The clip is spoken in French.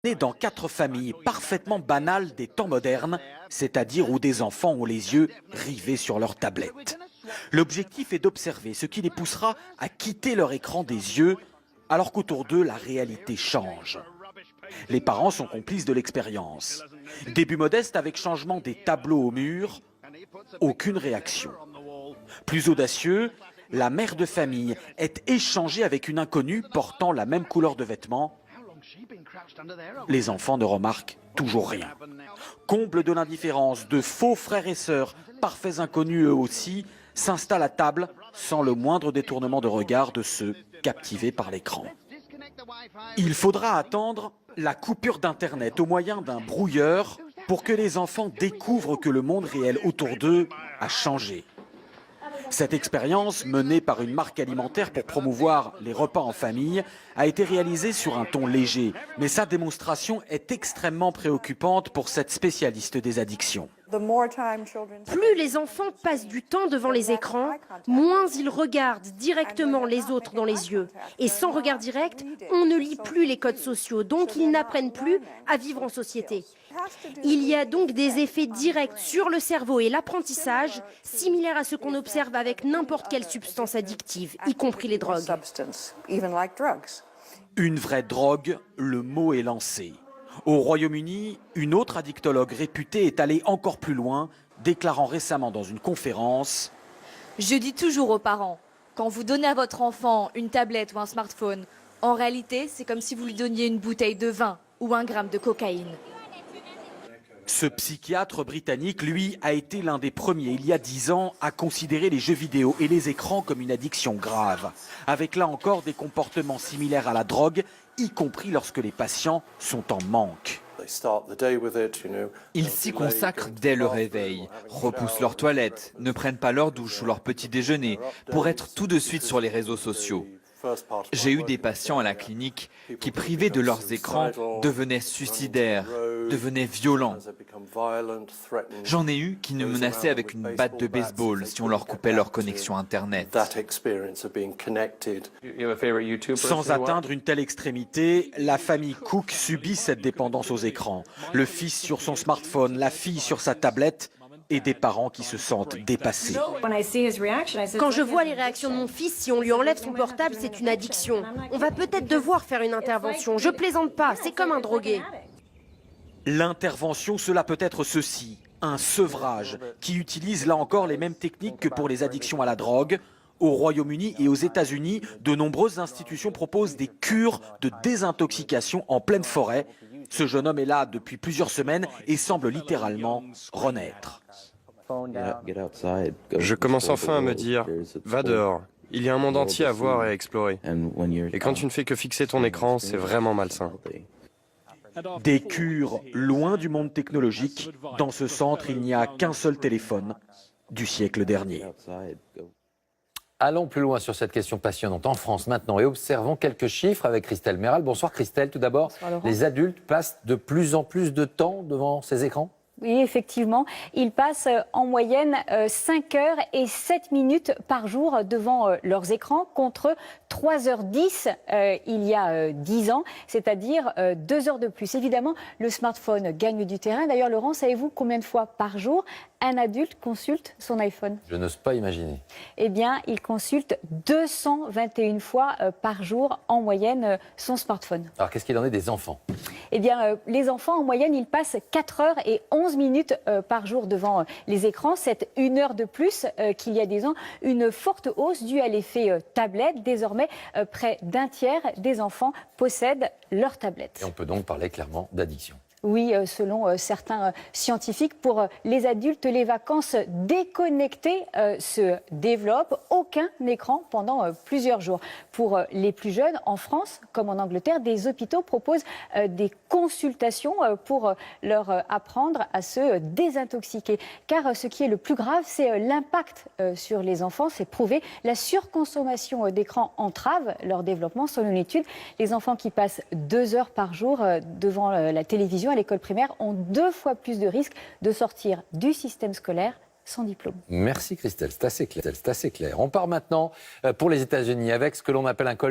Né dans 4 familles parfaitement banales des temps modernes, c'est-à-dire où des enfants ont les yeux rivés sur leur tablette. L'objectif est d'observer ce qui les poussera à quitter leur écran des yeux, alors qu'autour d'eux, la réalité change. Les parents sont complices de l'expérience. Début modeste avec changement des tableaux au mur, aucune réaction. Plus audacieux, la mère de famille est échangée avec une inconnue portant la même couleur de vêtements. Les enfants ne remarquent toujours rien. Comble de l'indifférence, de faux frères et sœurs, parfaits inconnus eux aussi, s'installent à table sans le moindre détournement de regard de ceux captivés par l'écran. Il faudra attendre la coupure d'Internet au moyen d'un brouilleur pour que les enfants découvrent que le monde réel autour d'eux a changé. Cette expérience, menée par une marque alimentaire pour promouvoir les repas en famille, a été réalisée sur un ton léger. Mais sa démonstration est extrêmement préoccupante pour cette spécialiste des addictions. Plus les enfants passent du temps devant les écrans, moins ils regardent directement les autres dans les yeux. Et sans regard direct, on ne lit plus les codes sociaux, donc ils n'apprennent plus à vivre en société. Il y a donc des effets directs sur le cerveau et l'apprentissage, similaires à ce qu'on observe avec n'importe quelle substance addictive, y compris les drogues. Une vraie drogue, le mot est lancé. Au Royaume-Uni, une autre addictologue réputée est allée encore plus loin, déclarant récemment dans une conférence « Je dis toujours aux parents, quand vous donnez à votre enfant une tablette ou un smartphone, en réalité, c'est comme si vous lui donniez une bouteille de vin ou 1 gramme de cocaïne. » Ce psychiatre britannique, lui, a été l'un des premiers, il y a 10 ans, à considérer les jeux vidéo et les écrans comme une addiction grave, avec là encore des comportements similaires à la drogue, y compris lorsque les patients sont en manque. Ils s'y consacrent dès le réveil, repoussent leur toilette, ne prennent pas leur douche ou leur petit déjeuner pour être tout de suite sur les réseaux sociaux. J'ai eu des patients à la clinique qui, privés de leurs écrans, devenaient suicidaires, devenaient violents. J'en ai eu qui nous menaçaient avec une batte de baseball si on leur coupait leur connexion Internet. Sans atteindre une telle extrémité, la famille Cook subit cette dépendance aux écrans. Le fils sur son smartphone, la fille sur sa tablette, et des parents qui se sentent dépassés. Quand je vois les réactions de mon fils, si on lui enlève son portable, c'est une addiction. On va peut-être devoir faire une intervention. Je plaisante pas, c'est comme un drogué. L'intervention, cela peut être ceci, un sevrage, qui utilise là encore les mêmes techniques que pour les addictions à la drogue. Au Royaume-Uni et aux États-Unis, de nombreuses institutions proposent des cures de désintoxication en pleine forêt. Ce jeune homme est là depuis plusieurs semaines et semble littéralement renaître. Je commence enfin à me dire, va dehors, il y a un monde entier à voir et à explorer. Et quand tu ne fais que fixer ton écran, c'est vraiment malsain. Des cures loin du monde technologique. Dans ce centre, il n'y a qu'un seul téléphone du siècle dernier. Allons plus loin sur cette question passionnante en France maintenant et observons quelques chiffres avec Christelle Méral. Bonsoir Christelle, tout d'abord, les adultes passent de plus en plus de temps devant ces écrans ? Oui, effectivement. Ils passent en moyenne 5 heures et 7 minutes par jour devant leurs écrans contre 3h10 il y a 10 ans, c'est-à-dire 2 heures de plus. Évidemment, le smartphone gagne du terrain. D'ailleurs, Laurent, savez-vous combien de fois par jour un adulte consulte son iPhone? Je n'ose pas imaginer. Eh bien, il consulte 221 fois par jour en moyenne son smartphone. Alors, qu'est-ce qu'il en est des enfants? Eh bien, les enfants, en moyenne, ils passent 4 heures et 11 minutes par jour devant les écrans. C'est 1 heure de plus qu'il y a 10 ans. Une forte hausse due à l'effet tablette. Désormais, près d'un tiers des enfants possèdent leur tablette. Et on peut donc parler clairement d'addiction. Oui, selon certains scientifiques, pour les adultes, les vacances déconnectées se développent. Aucun écran pendant plusieurs jours. Pour les plus jeunes, en France comme en Angleterre, des hôpitaux proposent des consultations pour leur apprendre à se désintoxiquer. Car ce qui est le plus grave, c'est l'impact sur les enfants. C'est prouvé. La surconsommation d'écran entrave leur développement. Selon une étude, les enfants qui passent 2 heures par jour devant la télévision à l'école primaire ont 2 fois plus de risques de sortir du système scolaire sans diplôme. Merci Christelle, c'est assez clair. On part maintenant pour les États-Unis avec ce que l'on appelle un col